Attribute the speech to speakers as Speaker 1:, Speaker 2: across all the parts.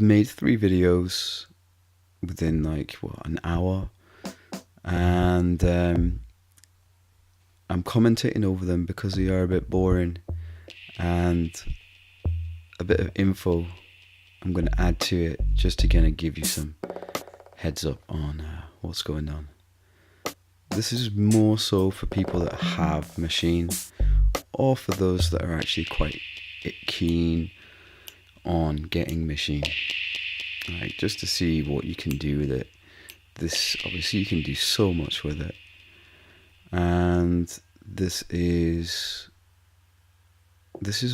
Speaker 1: made 3 videos within like an hour, and I'm commentating over them because they are a bit boring, and a bit of info I'm going to add to it just to kind of give you some heads up on what's going on. This is more so for people that have Maschine, or for those that are actually quite keen on getting Maschine, like just to see what you can do with it. This obviously you can do so much with it, and this is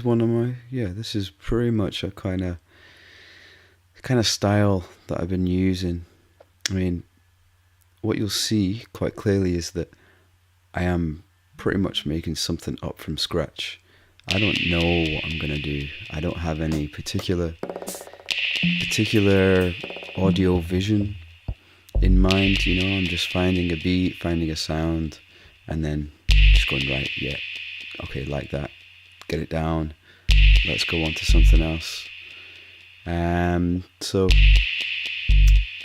Speaker 1: one of my this is pretty much a kind of style that I've been using. I mean, what you'll see quite clearly is that I am pretty much making something up from scratch. I don't know what I'm gonna do. I don't have any particular audio vision in mind, you know. I'm just finding a beat, finding a sound, and then just going, right, yeah, okay, like that, get it down, let's go on to something else. So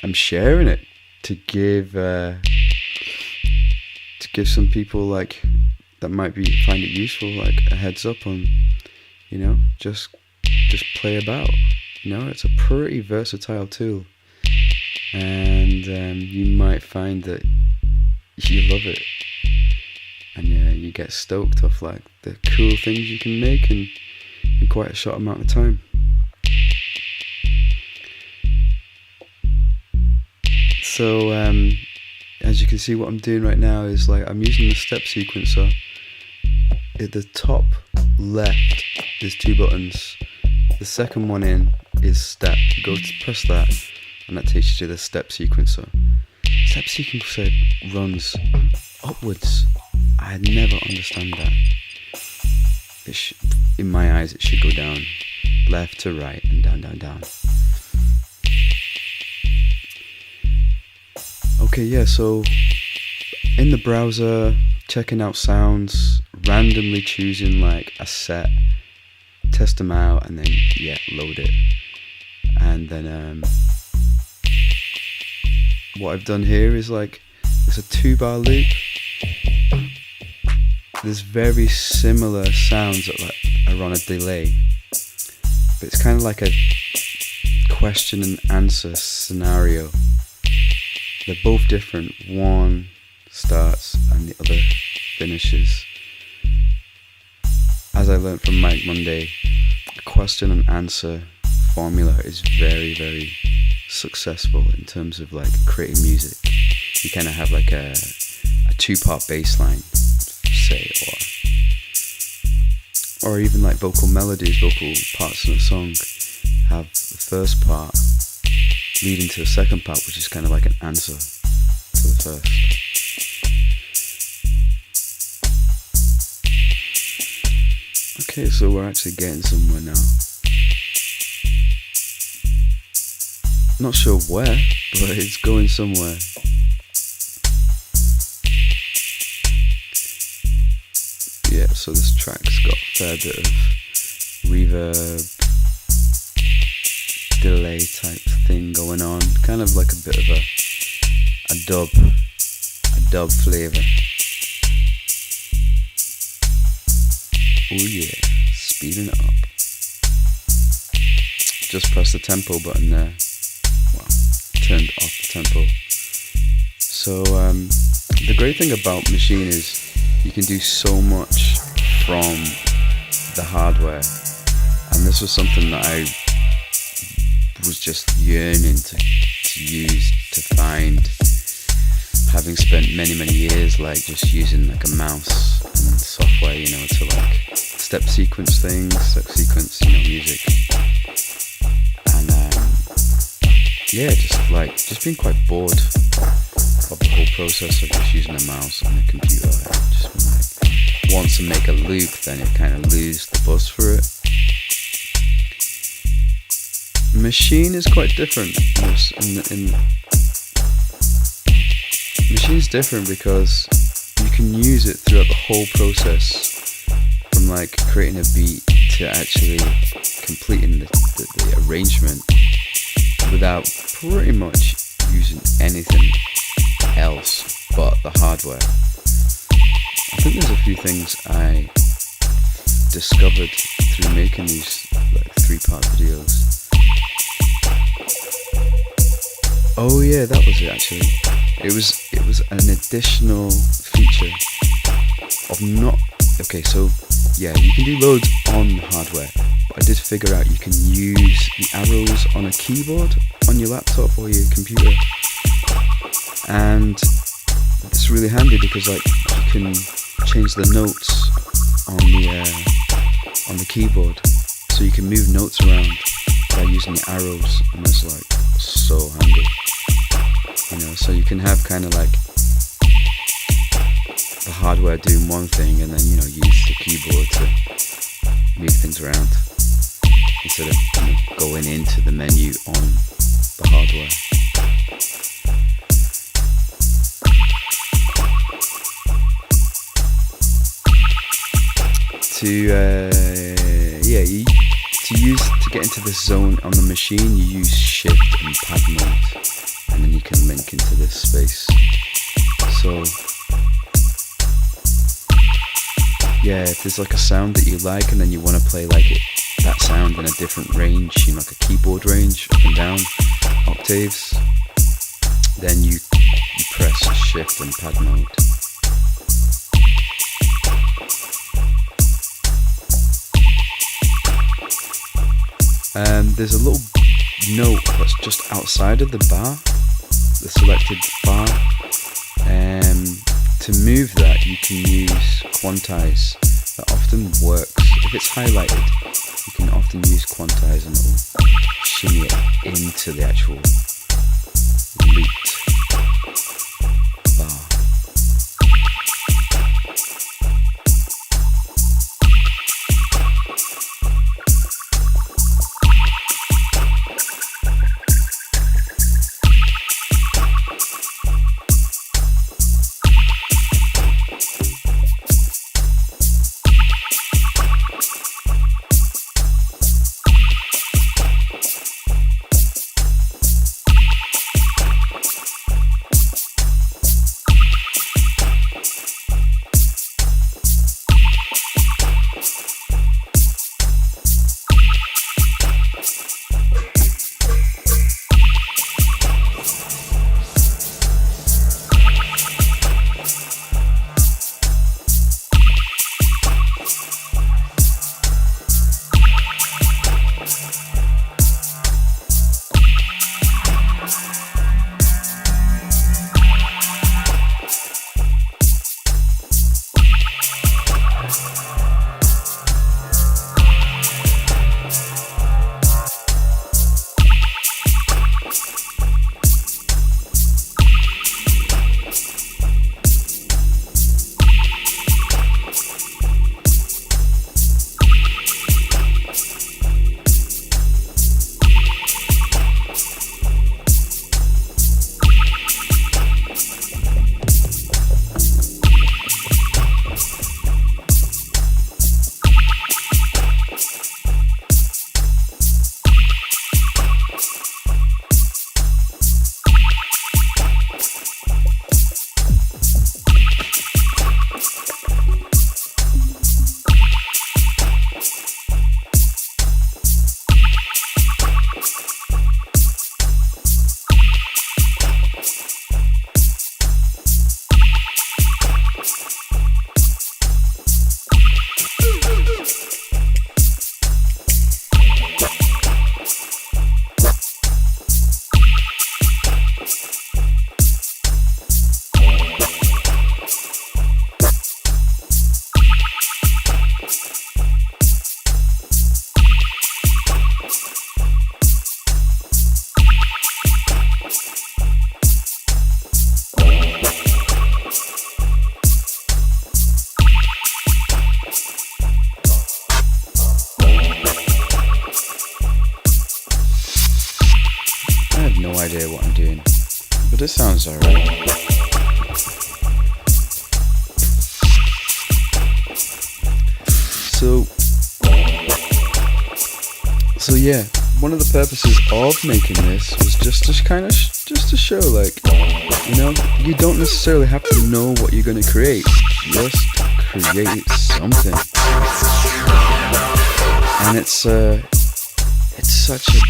Speaker 1: I'm sharing it to give some people like that might find it useful, like a heads up on, you know, just play about. You know, it's a pretty versatile tool, and you might find that you love it, and you get stoked off like the cool things you can make in quite a short amount of time. So as you can see, what I'm doing right now is like I'm using the step sequencer. At the top left, there's 2 buttons. The second one in is step. You go to press that, and that takes you to the step sequencer. Step sequencer runs upwards. I never understand that. In my eyes, it should go down, left to right, and down, down, down. Okay, yeah, so in the browser, checking out sounds, randomly choosing like a set, test them out, and then load it. And then what I've done here is like, it's a 2-bar loop. There's very similar sounds that are on a delay, but it's kind of like a question and answer scenario. They're both different. One starts and the other finishes. As I learned from Mike Monday, a question and answer formula is very, very successful in terms of like creating music. You kind of have like a 2-part bass line, say, or even like vocal melodies, vocal parts in a song have the first part leading to the second part, which is kind of like an answer to the first. Okay, so we're actually getting somewhere now. Not sure where, but it's going somewhere. Yeah, so this track's got a fair bit of reverb, delay type thing going on, kind of like a bit of a dub flavor. Oh yeah, speeding it up. Just press the tempo button there. Well, turned off the tempo. So the great thing about Maschine is you can do so much from the hardware, and this was something that I was just yearning to use, to find, having spent many years like just using like a mouse and software, you know, to like step sequence things, step sequence, you know, music, and just being quite bored of the whole process of just using a mouse on a computer. Just been like, once to make a loop, then it kind of lose the buzz for it. Maschine is quite different. Machine's different because you can use it throughout the whole process, from like creating a beat to actually completing the arrangement. without pretty much using anything else but the hardware. I think there's a few things I discovered through making these like 3-part videos. Oh yeah, that was it actually. It was an additional feature of not... Okay, so yeah, you can do loads on hardware, but I did figure out you can use the arrows on a keyboard on your laptop or your computer, and it's really handy because like you can change the notes on the keyboard, so you can move notes around by using the arrows, and it's like so handy, you know. So you can have kind of like the hardware doing one thing, and then, you know, use the keyboard to move things around instead of, you know, going into the menu on the hardware. To get into this zone on the machine, you use Shift and Pad mode, and then you can link into this space. So yeah, if there's like a sound that you like and then you want to play like that sound in a different range, you know, like a keyboard range, up and down, octaves, then you press Shift and Pad mode. There's a little note that's just outside of the bar, the selected bar. To move that, you can use quantize. That often works. If it's highlighted, you can often use quantize and it'll shimmy it into the actual looped bar. idea what I'm doing, but it sounds alright. So yeah, one of the purposes of making this was just to show, like, you know, you don't necessarily have to know what you're going to create. Just create something. And it's such a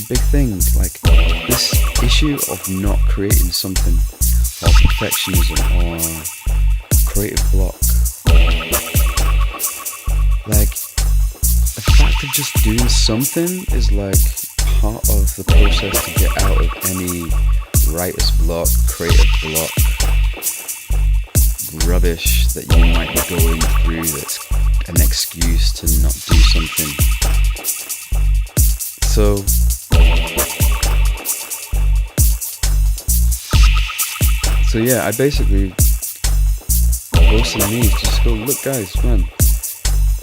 Speaker 1: big thing. Like, this issue of not creating something, or perfectionism, or creative block. Like, the fact of just doing something is like part of the process to get out of any writer's block, creative block, rubbish that you might be going through that's an excuse to not do something. So yeah, I basically posted on these, just go, look guys, man,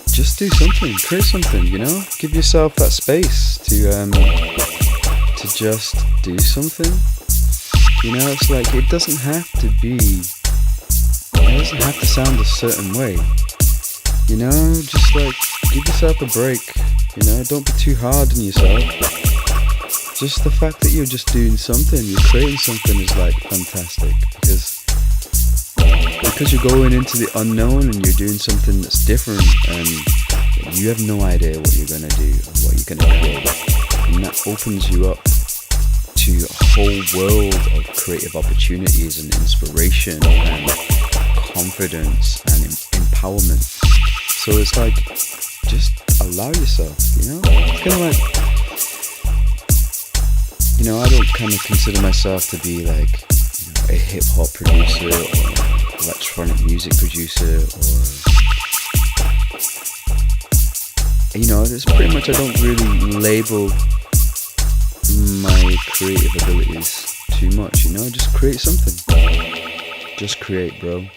Speaker 1: just do something, create something, you know? Give yourself that space to just do something. You know, it's like, it doesn't have to sound a certain way. You know, just like, give yourself a break, you know, don't be too hard on yourself. Just the fact that you're just doing something, you're creating something is like fantastic, because you're going into the unknown and you're doing something that's different, and you have no idea what you're gonna do or what you're gonna create, and that opens you up to a whole world of creative opportunities and inspiration and confidence and empowerment. So it's like, just allow yourself, you know? It's kind of like, you know, I don't kind of consider myself to be like, you know, a hip-hop producer or electronic music producer, or, you know, it's pretty much, I don't really label my creative abilities too much, you know? Just create something. Just create, bro.